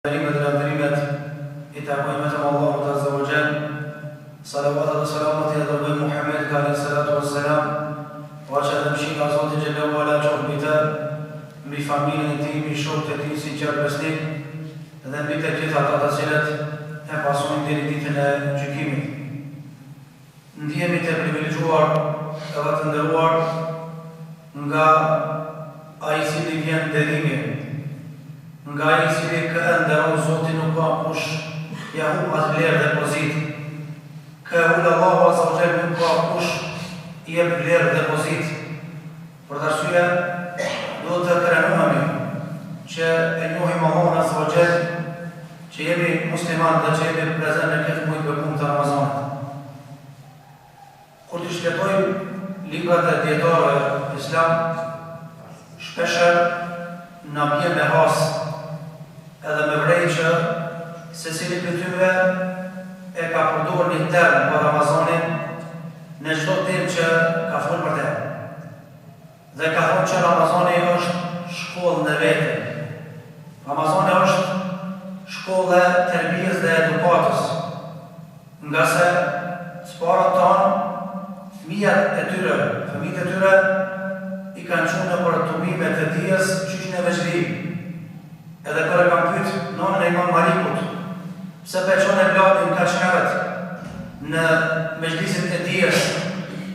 Kerimet dhe lavdërimet I takojnë vetëm Allahut Azza wa Jall. Salavatat dhe selamat I dërgojnë Muhammed alayhi salatu wassalam, wa që edhe mshira Zotit Xhelal wa Ala qoftë mbi familjen e tij, mbi shokët e tij sinqer besnik, dhe mbi të gjitha ata të cilët e pasojnë deri ditën e gjykimit. Ndihemi të privilegjuar edhe të nderuar nga ai I cili vjen derimi, nga ai I cili ka nderuar Zoti nuk ka kush ja humb as vlerë dhe pozit. Ka ul Allahu Azza wa Jall nuk ka kush I jep vlerë dhe pozit. Për të arsye do të krenohemi që e njohim Allahun Azza wa Jall, që jemi musliman dhe që jemi prezent në këtë muaj të bukur të Ramazanit. Kur të shletojmë librat e dietarëve islam, shpesher na bie me has edhe me vrej që secili prej tyre e ka përdorur një term për Ramazanin në çdo temë që ka folur për të. Dhe ka thonë që Ramazani është shkollë në vete. Ramazani është shkolla e terbijes dhe edukatës. Nga se s'para tanë fëmijët e tyre I kanë qunë për tubimet e dijes qysh në veçri. Edhe kërë kanë pyet nonën e Imam Malikut, pse peqon e vladin ka qëherët në mezhlisit e dijes,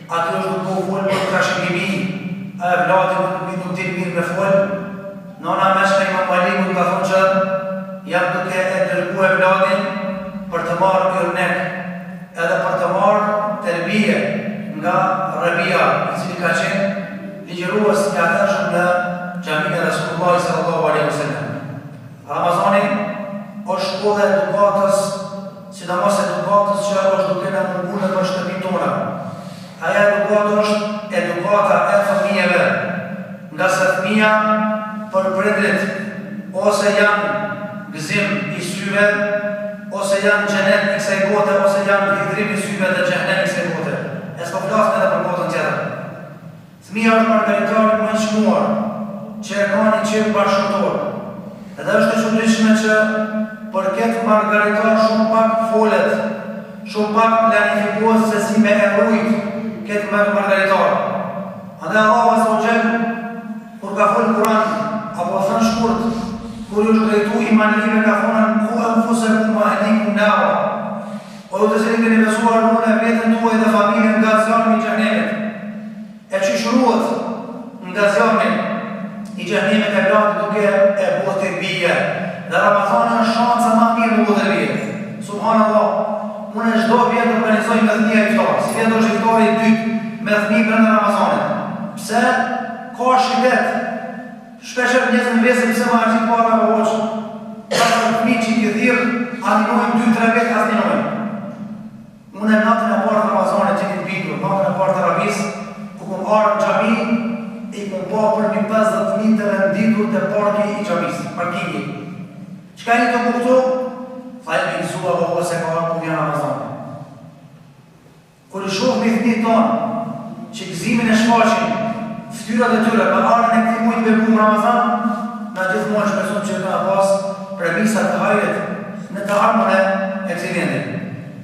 aty është nuk po folë për trashëgimi, a e vladin nuk t'il mirë me folë. Nona meshme Imam Malikut ka thonë që jam duke e dërgu e vladin për të marrë kërnek, edhe për të marrë terbije nga Rabia, I cili ka qenë ligjërues I atërshëm në xhaminë e Resulullah sallallahu alaihi wasallam. Ramazani është shkolla e edukatës, sidomos edukatës që është duke na munguar në shtëpinë tona. Ajo edukatë është edukata e fëmijëve, nga se fëmia për prindrit ose janë gëzim I syve, ose janë xhenet I kësaj bote, ose janë hidrim I syve dhe xhenem I kësaj bote. E s'po flasim edhe për botën tjetër. Fëmia është margaritari më I çmuar, që e ka një qef bashkëtor. Edhe është e çuditshme që për këtë margaritar shumë pak folet, shumë pak planifikohet se si me e rujt këtë margaritar. Andaj Allahu Azza wa Jall, kur ka folë Kur'an, apo thënë shkurt, kur ju është drejtu imanlive ka thonën ku anfusakum wa ahlikum nara. O ju të cilin keni besuar në vetën tuaj dhe familjen nga zjarmi I xhenemit. E që shruat nga zjarmi I xhenemit e vlatë duke e bërë terbije. Dhe Ramazani është shanca ma mirë në bërë terbije. Subhanallah, unë çdo vjet organizoj me thmija iftar. Si vjet është iftari I dytë me thmijë brenda Ramazanit. Pse? Ka shidet. Shpesher njësë në vesin pse ma është I para më hoqë. Ka të thmijë që I thirë, animojmë 2-3 vetë asninojmë. Unë e natën e parë të Ramazanit që I bindur, natën e parë të Ramis, ku kom arë në xhami, I kom pa për një 50.000 të renditur të parki I xhamis, parkimi. Qka I të këtu? Tha I mësua vëllë se ka arë për një Ramazan. Kër I shohë me thmi tonë, që gëzimin e shfaqin, ftyrat e tyre, për arën e këti mujtë me bumë Ramazan, na gjithmonë shpesun që ka pas premisat të hajret në të armën e kësi vendin.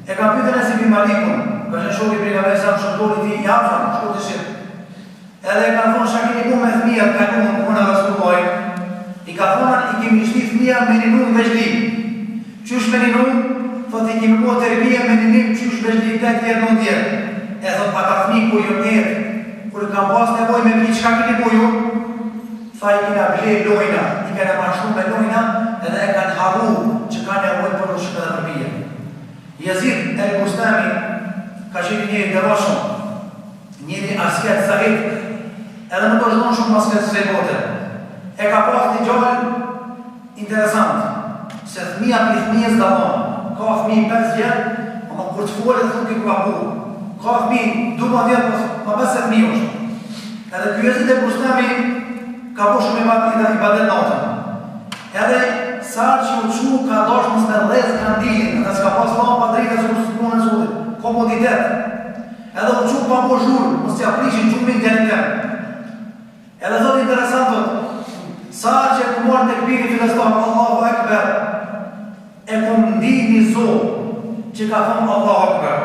E kam pyetën e Imam Malikun, ka qenë shoku I pejgamberit sa shoktori I Jafar, shkollë të shit. Edhe e ka thonë shakini bu me fëmijët ka numë punë Rasulullah. I ka thonë I kemi shti fëmija me një numë veçlim. Qysh me një numë, thot I kemi po terbije me një numë qysh veçlim të tjerë në tjerë. E thot ata fëmijë ku ju njerë, kur kam pas nevoj me pi qka kini po ju, tha I kina ble lojna, I kena mashtu me lojna, edhe e kanë haru që ka nevoj për ushme dhe përbije. Yazid el-Bustami ka qenë njëri devotshëm, njëri asket zahid, edhe nuk është dhënë shumë asket së bote. E ka pas një gjallë interesant, se fëmija për fëmijës dallon. Ka fëmijë 5 vjet, ama kur të folë thonë që ka bu. Ka fëmijë 12 vjet, ma besë fëmijë është. Edhe ky Yazid el-Bustami ka bu shumë ibadet natën. Edhe sa që u qu ka dosh mos me dhez kandilin, edhe s'ka pas lampa drejta që mos punë në zotit, komoditet. Edhe u qu pa po zhurë, mos t'ja prishin gjumin të një tem. Edhe thot interesant thot, sa që e ku marrë të këpiri filestar, Allahu Ekber, zonë që ka thonë Allahu Akbar.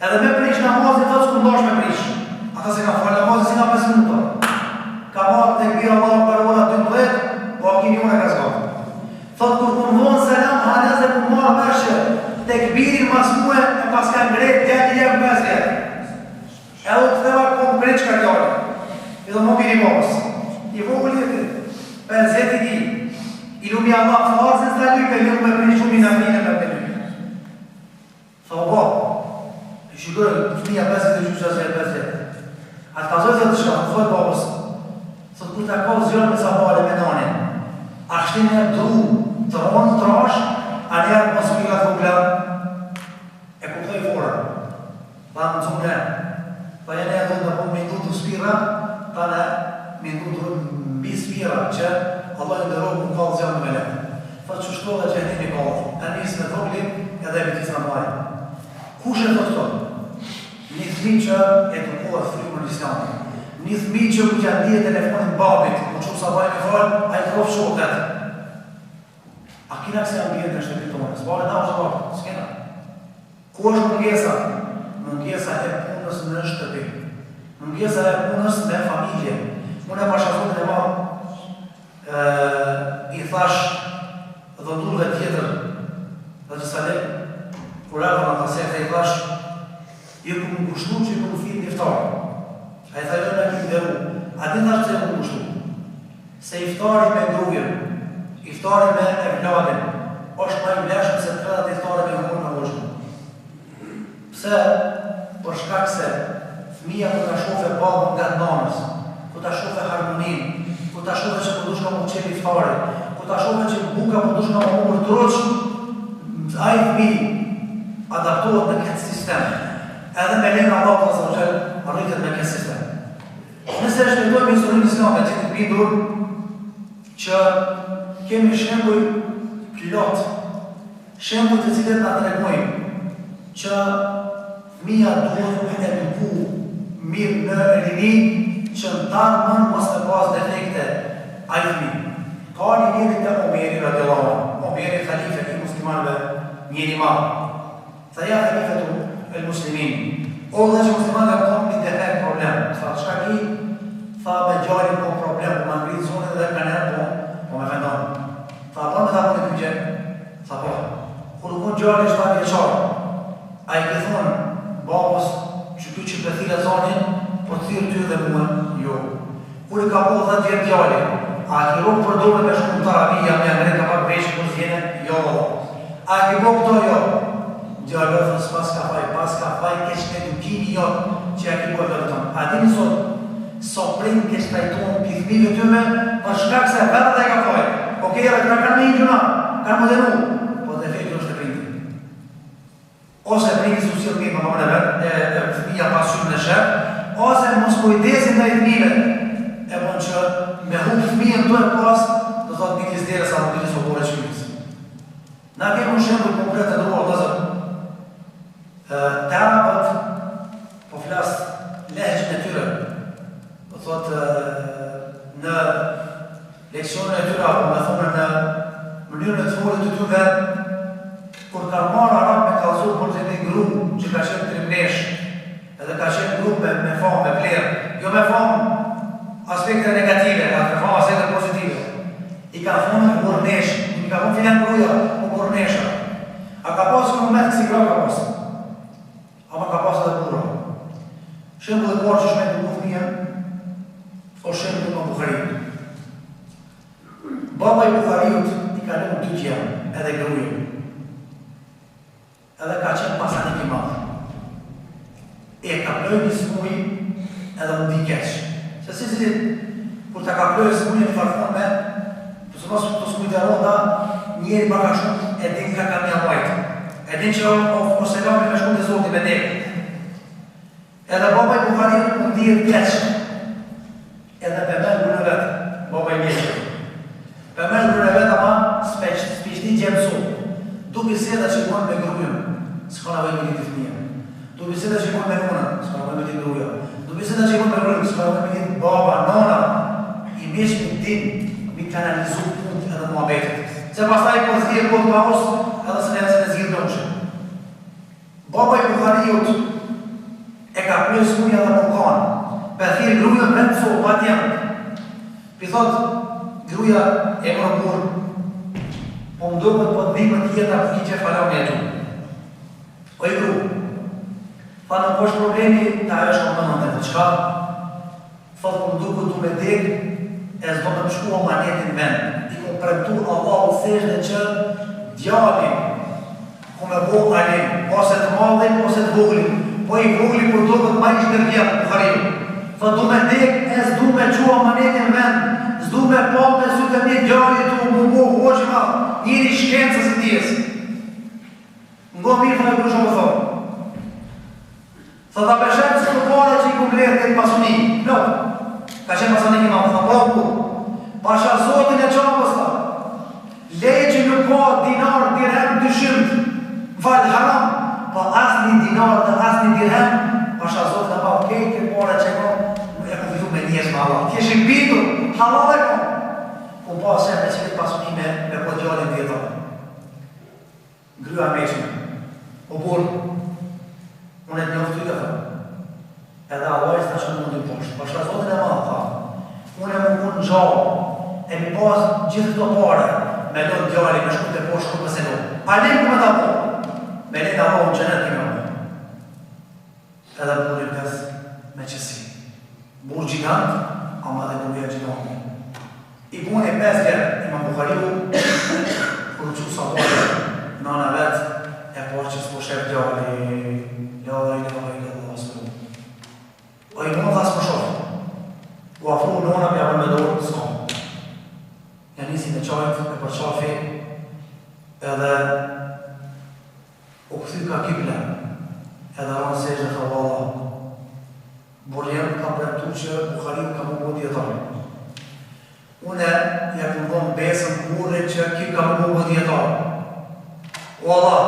Edhe me prish namazin, thotë s'ku ndosh me prish. Ata se ka falë namazin si nga 5 minuta. Ka marrë të këbira Allahu Akbar ora 12, po akimi unë e ka zgatë. Thotë kur ku nëvonë selam, haneze ku marrë mërshë, të këbirin mas muë e pas ka ngret, djeti jem 5 vjetë. Edhe të theva ku më krejt që ka kjallë. I dhe më biri babës. I vogël jetë, 5 vjetë i di. I lumi Allah farzën së lype, ju me prish shumë i nafine me pëllype. Tho bo, i shikërë, fëmija 5 vjetë, gjusha se 5 vjetë. Atë ka zojtë të shka, të thojtë babës. Thot kur ta ka zjërë me sabale me nanin, ashtin e dru, të ronë, trash, a njerë mos pika të vogla, e kuptoj fora. Ta në cune, ta jene e dhëtë në po me ndu të spira, ta në me ndu të mbi spira, që Allah i ndërojë më kallë zjërë në me letë. Thot që shto dhe që e ti mi kallë, e njësë me dhoglim, edhe e vitis në majë. Kush e thot këto? Një thmi që e të kohë frikër në islamë. Një thmi që ku që ndije telefonin babit, ku që sa bajnë me falë, a i të rofë shokët. A kina këse janë bjenë në shtëpi tonë? S'bale na është bërë, s'kena. Ku është mëngesa? Mëngesa e punës në shtëpi. Mëngesa e punës me familje. Unë e pashazotin e ma i thash dhëndurve tjetër, dhe që salim, kur ardhën atë sefte i thash, ju ku më kushtu që ju ku më fitë njëftarë. A i thajën e këtë dheru. A ti thash që e më kushtu? Se iftari me grujën, iftari me evladin, është ma i bleshën se të kredat iftari me hurë në vëshën. Pse? Për shkak se fëmija ku ta shofe babën nga nanës, ku ta shofe harmonin, ku ta shofe që përdush nga më qenë iftari, ku ta shofe që buka përdush nga më mërë truq, a i fëmi adaptohet në këtë sistem. Edhe me lena Allah të zërgjel, rritet me këtë sistem. Nëse shpëtojmë historinë islame që të bindur që kemi shembuj plot, shembuj të cilët na tregojnë që fëmia duhet të eduku mirë në rini që në tarmën mos të pas defekte ai fëmijë. Ka një njëri të Omeri radiallahu anhu, Omeri khalife i muslimanëve njëri madh. Tha ja khalifetu el muslimin. O dhe që muslimanëve kam një defekt problem. Tha çka ki? Tha me gjalli po problem, po ma ngritë zonë dhe ka nërë po me fendonë. Tha po me ta po në kyqe? Tha po. Kur u kun gjalli 7 vjeqarë, a i ke thonë babës që ty që përthile zonin, po të thirë ty dhe muën, jo. Kur i ka po 10 vjetë gjalli, a ki rukë për dole me shku të arabija, me angre ka pak veshë për zjene, jo. A ki po këto, jo. Gjallëfës pas ka faj, kesh me edukimi jonë që a ki po e vërëtonë. A di një so prind kesh trajtonë këtë fëmijëve tyme, për shkak se vetë dhe ka faj. Okej, ka kanë me ingjuna, kanë modernu, po dhe fejtë është e prindit. Ose prindit su silë mirë më më në vetë, e fëmija pasymë në shërë, ose mos kujdesin në i fëmijëve, e bon që me hukë fëmijën të e pas, do thotë një kisë dire sa më një kisë opore qëmijës. Na kemë në shemë të konkret e druar, dhe zërë, të arabët po flasë lehqën e tyre, do thotë në leksionën e tyre, apo me thonë në mënyrën e të folët të tyre, kur ka marë arabë me kalëzur për të një gru që ka qenë trimnesh, edhe ka qenë gru me famë, me plerë, jo me famë aspekte negative, me famë aspekte pozitive. I ka thonë mërnesh, i ka thonë filan gruja, po mërnesha. A ka pasë në moment kësi gra ka pasë? Ama ka pasë edhe bura. Shembull e parë që shmetë në fëmijën, o shembull në Bukhariut. Baba i Bukhariut i ka lënë 2 gjë, edhe grujën. Edhe ka qenë pasanik i madh. E ka plojë një smuj edhe më di keq. Se si, kur ta ka plojë smujën i farfon me, përse mos të smujtë e ronda, njeri baka shumë e din ka mja majtë. E din që ose lami me shku të zoti me dekë. Edhe baba i Bukhariut më ndihet keq. Edhe pëmel në vetë, baba i mjeqë. Pëmel në vetë ama spishti gjemësu. Du biseda që mund me grujën, s'ka në vejmë ditë fëmija. Du biseda që mund me nuna, s'ka në vejmë ditë gruja. Du biseda që mund me grujën, s'ka në vejmë ditë baba, nona. I mjeqë më din, mi kanalizu punt edhe muhabetit. Se pastaj po zgjidhet po të paos, edhe se ne zgjidhet dëmshë. Baba i Buhariut e ka plës uja dhe Bukan, për thirë gruja me të so, pa tjemë. Pi thot, gruja e më rëpur, po më do për të dhikë të tjeta për ki që falam e tu. O i gru, fa nuk është problemi, ta e është më në të qka, thot po më do për të me dekë, e zdo të më shkua manetin vend. I kom premtu Allahu theshtë që djali ku me bo alim, ose të madhin, ose të voglim. Po i voglim po do këtë ma ishtë në vjetë, Buhariu. Thot du me dekë, e zdu me qua manetin vend, zdu me pa me sy të një djali të më bo hoqima, njëri shkencës i tjesë. Ngo mirë të me kërë shumë thonë. Thot ta peshetë së të pare që i ku mlerë këtë pasuni. No, ka qenë pasuni kima, thot po ku. Pasha Zotin e qabës ta. Legjë nuk po dinar, dirhem, dyshimt, falë haram, pa asni dinar dhe asni dirhem, pasha Zotin e pa kejtë këtë pare që e ku fitu me njësë me Allah. Ti është i bitur, halal e kom. Ku pa se me që këtë pasuni me po gjallin vjetër. Gryja meqme. O burë, unë e të njoftu i të thë. Edhe Allah i së të shumë mundin poshtë. Pasha Zotin e ma tha. Unë e më mund në gjallë. E mi pas gjithë të pare, me lënë djali, me shku të poshtë, shku pëse lo. Alim ku me të po, me lënë të Allah në gjenet kime me. Edhe burë i pes me qësi. Burë gjigant, ama dhe burë e gjigant. I punë i pes kërë, i ma Buhariu, kërë që sa dojë, nana vetë, e po që s'po shep djali, lëllë, s'po. O i mund dhe s'po shofë. U afru nona me avë me dorë, s'ko. Ja nisi me qajtë, me përqafi, edhe u këthy ka kible, edhe ranë sejtë dhe valla. Borjem ka premtu që Buhariu ka më bëtë djetarë. Une ja të mëdhëm besën burën që ki ka më bëtë djetarë. O Allah,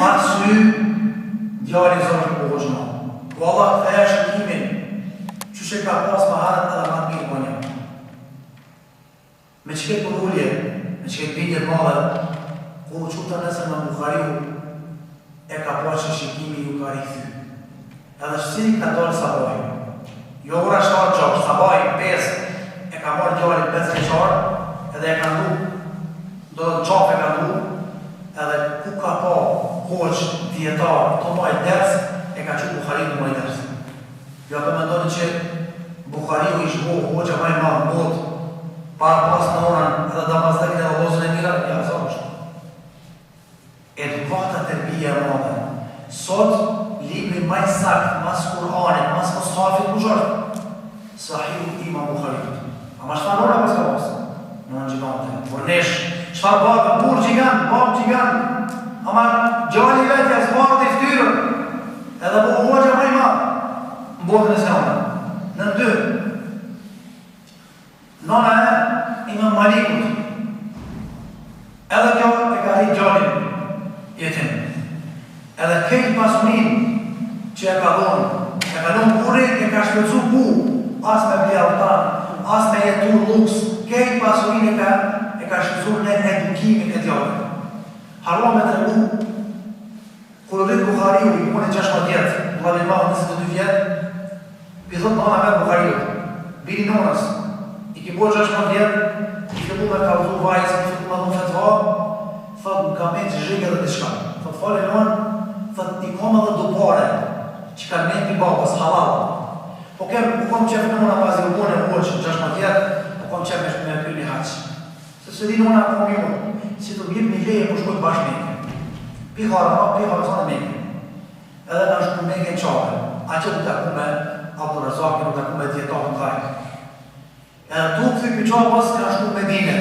atë sy, djali zërë në bëgë gjëma. O Allah, të e është kimin, që që ka pas më harët edhe më mirë më një. Me që këtë përullje, me që këtë bindjet madhe, ku u quta nësër në Buhariu, e ka pa që shikimi ju ka rikëthy. Edhe shësini ka dollë sabaj. Jo ura shtarë gjosh, sabaj, 5, e ka marrë djali 5 veqarë, edhe e ka ndu, do të qaf e ka ndu, edhe ku ka pa hoq, djetarë, të maj ders, e ka që Buhariu në maj ders. Jo për me ndoni që Buhariu ishë bo hoqë maj ma në botë, para pas në orën edhe damazdekin edhe lozën e mira, ja nëzor është. Edukata të bia e madhe. Sot, libri maj sakt, mas Kur'anit, mas Mushafit ku shërë? Sahihu Imam Buhariut. Ama shfa në orën pas ka pasë? Në në gjigante. Vërnesh, shfa babë, burë gjigant, babë gjigant. Ama gjali vetja, zbarët i ftyrën. Edhe bu hoqë maj ma. Në botën e s'kamë. Në dy. Nona e Imam Malikut. Edhe kjo e ka rritë gjallin jetim. Edhe kejtë pasunin që e ka dhonë burin, e ka shpëcu bu, as me bjartan, as me jetur luks, kejtë pasunin e ka shpëcu në edukimin e djallin. Harua me të regu, kërë rritë Buhariu, i mune 16 vjetë, vladin mahë 22 vjetë, pithot nona me Buhariut, bini nonës, i ki bojë 16 vjetë, i fillu me kalzu vajzë, i fillu me dhëmë fetva, thot më ka me që zhigë edhe të shka. Thot fali nënë, thot i kom edhe dupare, që ka me t'i babës, halal. Po u kom qef nëna bazi u bone u që 16 vjetë, po kom qef me pyrë një haqë. Se së di nëna kom ju, si të bjip një leje më shkojt bashkë me. Pi harë zonë me. Edhe në shku me në qave, a që du të aku me Abdurazaki, du të aku me djetarën dhajkë. Edhe tu këthy për qabës ka shku me dine.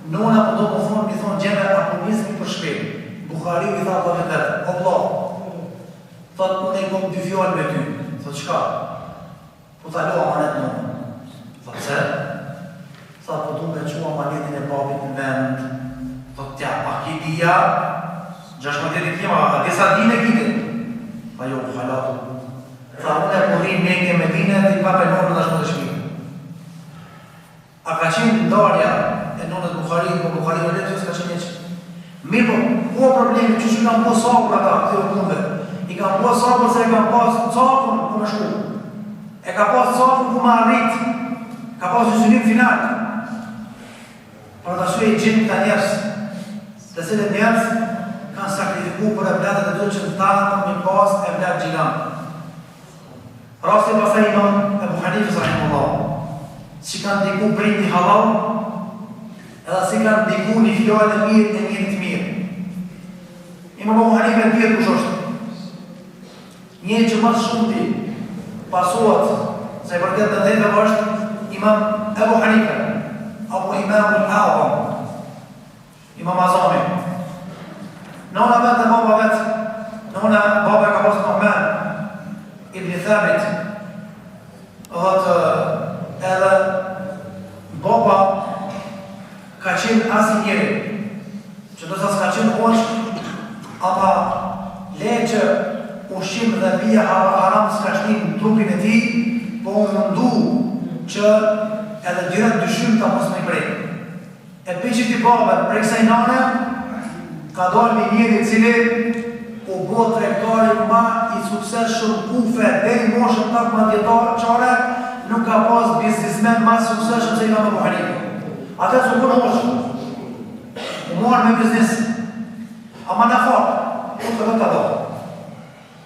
Nona për do më thonë, mi thonë gjeme apunizmi për shpejt. Buhariu i tha dhe vetë, o bla, thot unë e kom 2 fjallë me ty. Thot qka? Po t'a lo amanet nona. Thot se? Thot po du me qua amanetin e babit në vend. Thot tja, pa ki dhja, 16 vjetit kima, a disa dine kite? Pa jo, halatu. Tha unë e përrin menge me dine, dhe i pape nona dhe shmo të shmirë. A ka qenë ndarja e nonët Bukhari, po Bukhari në letë, s'ka qenë që. Mirë po problemi që kam po sabër ata, këtëve punëve. I kam po sabër se e kam pas cakun ku me shku. E ka pas cakun ku me arrit. Ka pas synim final. Për të shue i gjimë të njerës, të cilët njerës kanë sakrifiku për e bletët e të që të talën me pas e bletë gjilanë. Rasti pasaj imam Ebu Hanifës rahimullah, si kanë diku prindi halal, edhe si kanë diku një fjallë e mirë e njëri të mirë. Imam Ebu Hanifë e tjerë kush është. Njëri që mësë shumë ti pasohet, se i përket në dhejtëve është imam Ebu Hanifë, apo imam Al-A'zam, imam Azami. Nëna vetë e baba vetë, nëna baba e ka pasë Nu'man ibn Thabit, edhe baba ka qenë asë njëri, që do të s'ka qenë hoqë, ama le që ushqim dhe pija haram s'ka shtim në trupin e ti, po mundu që edhe dyret dyshym të mos me i prej. E për që ti baba, prej kësaj nane, ka dojnë një njëri cili u bo trektari ma i sukseshëm kufe dhe i moshën tak ma djetarë nuk ka pas biznismen ma sukseshëm se i ka me Ebu Hanifë. Ate të sukur moshën. U morë me biznis. Ama në farë, u të të do.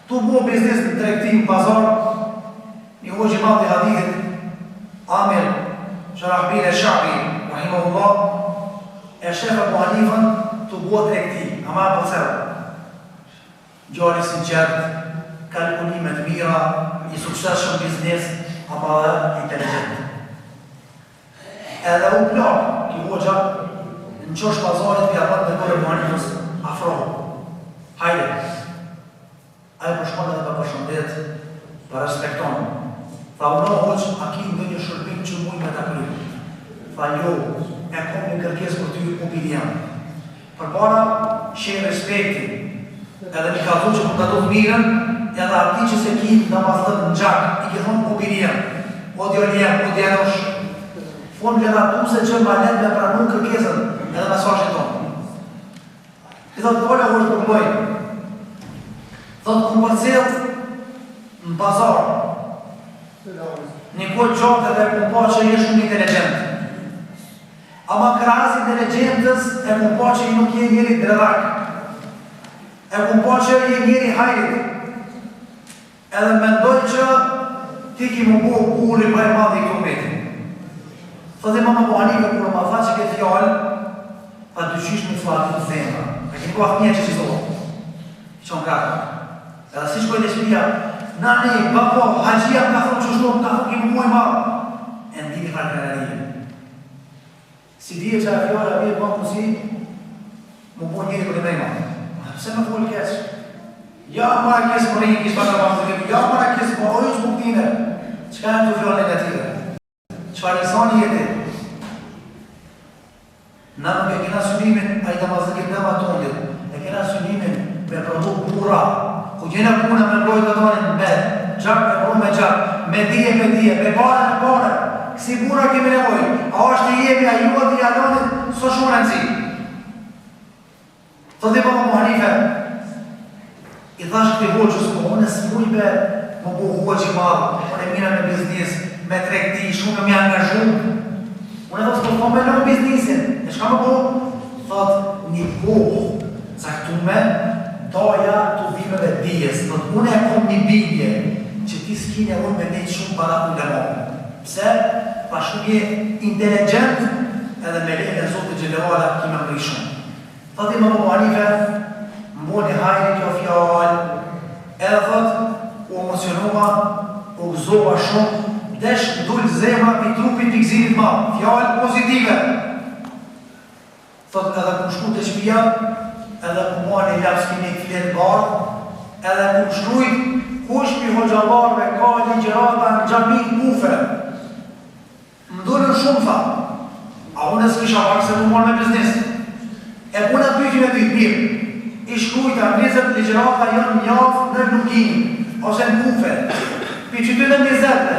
Tu bo biznis në trektim pazar, një hoqë i madhë i hadithit, Amir Sharahbil e Shabi, rahimahullah, e shefa Ebu Hanifën të bo trektim, ama për cërë. Gjari sinqert, kalkulimet mira, i sukseshëm biznes, ama dhe inteligent. Edhe u plak, ki hoxha, në qosh pazarit për apat me kore Muhanifës, afrohu. Hajde. Aje përshkone dhe për përshëndet, për respektonë. Tha uno hoqë, a ki në një shërbim që muj me të kry. Tha jo, e kom një kërkes për ty opinion. Për para, shenë respekti, edhe mi ka thonë që për të do të mirën, edhe ati që se ki në mazlët në gjak, i ki thonë opinion, o djoljem, o djenosh, fonë lëdatu se që ma let me pranun kërkesën edhe mesajën tonë. I thotë pola u është përmojnë. Thotë ku përcel në bazar, një kohë gjotë edhe ku pa që je shumë inteligent. Ama krasi inteligentës e ku pa që i nuk je njëri dredak. E ku po që je njëri hajrit, edhe mendoj që ti ki më po kulli pa i madhi i këto metin. Thotë imam Ebu Hanifë, kur më tha që këtë fjallë, pa dyshish në flatë të zemra. A keni po atë një që që zohë, që në kaka. Edhe si shkoj të shpija, nani, bako, haqia më ka thonë që shkoj, më ka thonë ki më po i madhë. E në diti farë kërërinë. Si dhije që a fjallë a bje po mësi, më po njëri për të me i madhë. Se me folë keqë. Ja, mara kesë më rinjë kishë baka basë të kemë. Ja, mara kesë më ojë që buktine. Qëka e në të fjallë negative? Qëfar insani jeti? Na nuk e kena synimin, a i të mazë të kemë dhe ma tondit. E kena synimin me produkt pura. Ku gjene puna me mbrojt të tonin me gjak, me mbrojt me gjak, me dije, me bare. Kësi pura kemi nevoj. A është i jemi, a juat i alonit, so shumë rëndësi. Thotë i Ebu Hanifë, i thash këti hoqës, po unë e s'mujbe më bu hoqë i madhë, unë e mira me biznis, me trekti, shumë me angazhu. Unë e thotë, po me në biznisin, e shka më bu? Thotë, një buhë, caktume, doja të dhimeve dijes. Thotë, unë e kom një bindje, që ti s'kine unë me nejtë shumë para unë lemonë. Pse? Pa shumë je inteligent, edhe me lejnë e Zotë Gjellewala kime më shumë. Thotë imam Ebu Hanifë, më një hajri kjo fjallë, edhe thotë, u emocionua, u gëzova shumë, desh ndullë zemra për trupin të gzimit ma, fjallë pozitive. Thotë edhe ku shku të shpia, edhe ku mua një lapë s'ki një fletë bardë, edhe ku shrujt, kush për hoxalarve ka një gjërata në gjami kufe. Më dullën shumë, tha, a unë e s'kisha vakë se më morë me biznis. E puna pyqin e të të mirë, i shkujta, njëzët legjerata janë njafë në lukinë, ose në kufe. Për që të të njëzëtë,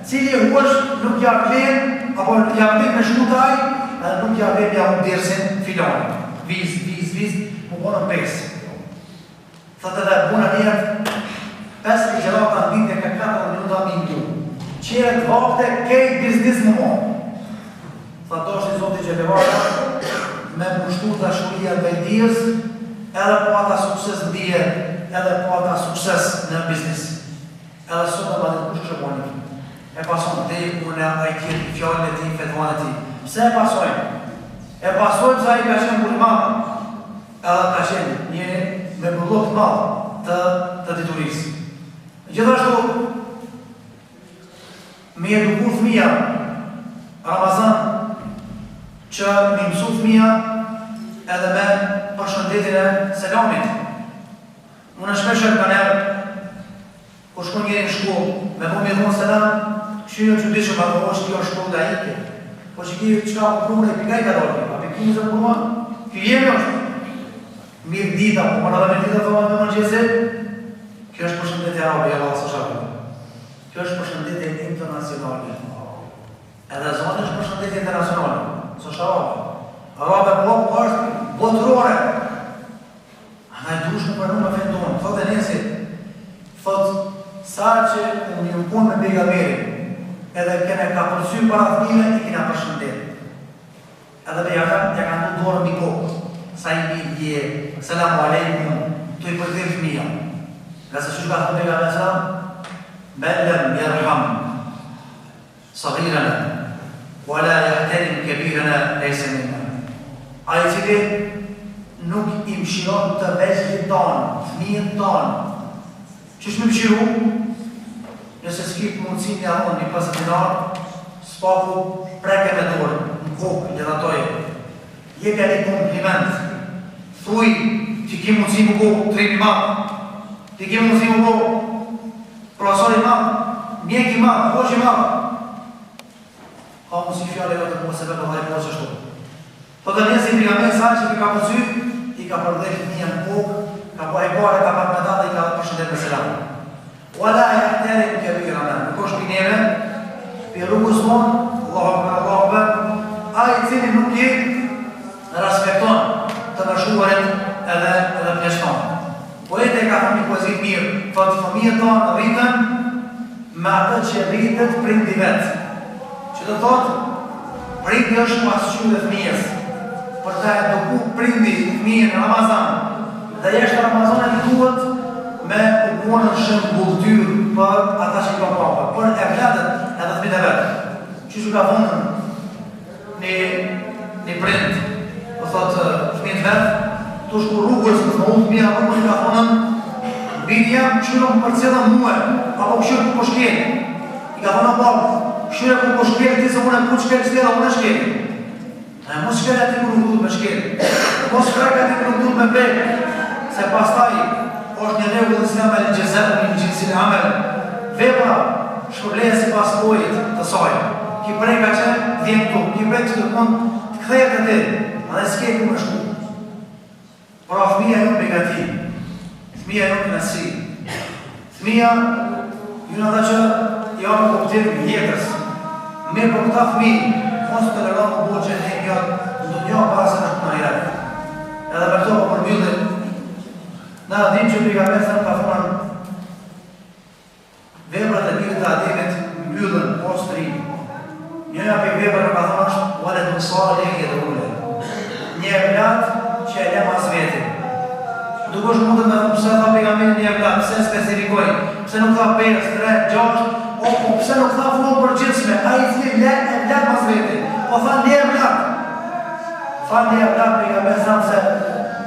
cili huash nuk ja vlen, apo ja vlen me shkutaj, edhe nuk ja vepja unë dersin filani. Viz, më bonën 5. Thëtë edhe buna njerët, 5 ligjerata në ditë e ka 4 minuta më imtu. Qire të vakte, kejt biznis më monë. Thëtë është i Zoti Gjellivara, me mështu të shuria të idijës, edhe po ata sukses në dije, edhe po ata sukses në biznis. Edhe sot në badin kush është boni. E pason të i une ajtjet i fjallën e ti, fetvan e ti. Pse e pasojnë? E pasojnë sa i ka qenë bulimanë, edhe ka qenë një me bullok madhë të diturisë. Gjithashtu, me eduku fëmija, Ramazan, që me mësu fëmija edhe me përshëndetin e selamit. Unë shpesher ka nërë, ku shku njëri në shkollë, me po me dhonë selam, këshirë që dishë ma dhonë është kjo shkollë da ike. Po që kjo qka u prune i pikaj ka dorë, a për kjo zë përma, kjo jemi është. Mirë dita, po më në dhe me dita të me më gjësit, kjo është përshëndetje arabe, java së shabë. Kjo është përshëndetje internacionale. Edhe zonë është përshëndetje internacionale, së shabë. Arabe po është botërore. A i dushme për në fendonë, thotë e njësit, thotë sa që unë një punë me pejgamberin, edhe kene ka përsy para fëmijëve i kena përshëndet. Edhe me ja kanë du dorën mi kokë, sa i mi je, selamu alejkum, të i përdhir fëmija. Nga se që ka thëmë pejgamberi selam, bellem jerham, saghirana, wala jahterim kebirana lejse minna. A i cili nuk i mshiron të veçlit tonë, fëmijën tonë. Qësh me mshiru? Nëse s'kip mundësin një anon një pasëtinarë, s'paku preke me dorë, në kokë, lënatoje. Jepja një kompliment. Thuj, që ki mundësin më kohë, trimi madhë. Që ki mundësin më kohë, profesori madhë, mjeki madhë, hoqi madhë. Ka mundësi fjallë e vëtë më sebe për dhajë për që shtu. Po të njësi i pejgamberi sa që i ka mundësy, i ka përdhejt një në kokë, ka po e pare, ka pak me data, i ka përshëndet me selam. Wala jahterim kebirana, nuk është pineve, për rrugës monë, Allahu Akbar, a i cili nuk i respekton të nëshuarit edhe pleshton. Poete ka thënë një poezit mirë, thotë fëmijët tonë rritën me atë që rritët prindi vetë. Që të thotë, prindi është pasqyrë dhe fëmijës, për të eduku prindi fëmijën në Ramazan, dhe jeshtë Ramazan e duhet me u punën shumë bullëtyrë për ata që i ka papa, për e vletët edhe të mite vetë. Që që ka vonën një prind, për thotë fëmijët vetë, të shku rrugës, për të më ullë mija rrugës, ka vonën, bidja, këshyre më përcedën muë, apo këshyre ku shkelë. I ka vonën babë, këshyre ku shkelë, ti se unë e ku shkelë, që tjera unë e shkelë. Mos shkelë ati ku nuk me shkelë, mos shkelë ati ku nuk me brekë, se pastaj është një regullë si amel në gjezem, një gjinsin e amel, vepra shpërleje si pas pojit të saj. Ki breka që vjen këtu, ki breka që të mund të këthejët e ti, a dhe s'ke ku me shku. Pra fëmija ju në begati, fëmija ju në nësi, fëmija ju në dhe që janë në koptirë në jetës. Mirë për këta fëmijë, mos të lërën më bo që e një në të një pasë në këtë në jetë. Edhe për të për mjëllë, në adhim që pejgamberi sa ka thonë veprat e mirë të ademit mbyllën postri. Njëja për veprat ka thonë është vale të mësarë e dhe ule. Një evlat që e le mas veti. Dukosh mundet me thëmë pëse tha pejgamberi një evlat, pëse specifikoj, pëse nuk tha 5, 3, 6, o pëse nuk tha full për gjithshme, a i thli evlat mas veti. O tha një evlat. Tha një evlat pejgamberi sa se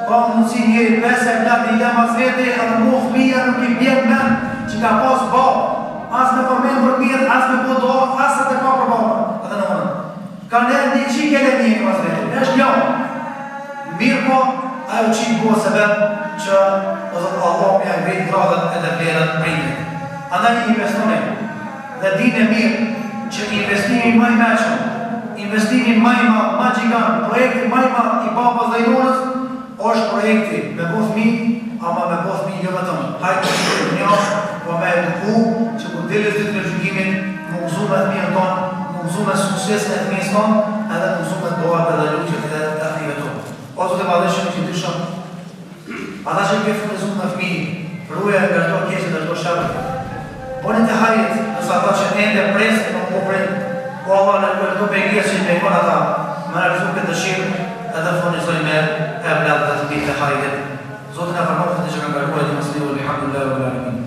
ka mundësi njëri 5 evlat i le mas veti, edhe mu fëmija nuk i bjen men që ka pas babë. As me përmen për mirë, as me po do, as se të ka për babë. Edhe në mënë. Ka nërë një qik e le një mas veti. Eshtë një. Mirë po, ajo qik po sebe që Allah me a ngritë gradët edhe vlerët prinit. Andaj i investonim. Dhe din e mirë që investimin maj meqën, investimin maj ma gjigan, projekti maj ma i babës dhe i nonës, është projekti me bo fëmi, ama me bo fëmi jo vetëm. Hajtë të shkërë një, po me eduku, që ku dilës ditë në gjykimin, më mëzu me fëmijën tonë, më mëzu me sukses në fëmijës tonë, edhe më mëzu me duat edhe luqet dhe aktive tonë. O Zotë Madhëshëm që ty shumë, ata që ke furnizuar në fëmijë, ruaja nga çdo keqe dhe çdo sharr. Boni të hajrit, nëse ata që ende presin, nuk po prin. O Allah, në këto pejgamberi që bëjnë ata, më realizu këtë dëshirë edhe furnizoj me evlat dhe të bitë të hajrit. Zotë na përmoftë që ka ngarkuar dhe mësliu alhamdulillah rabbil alamin.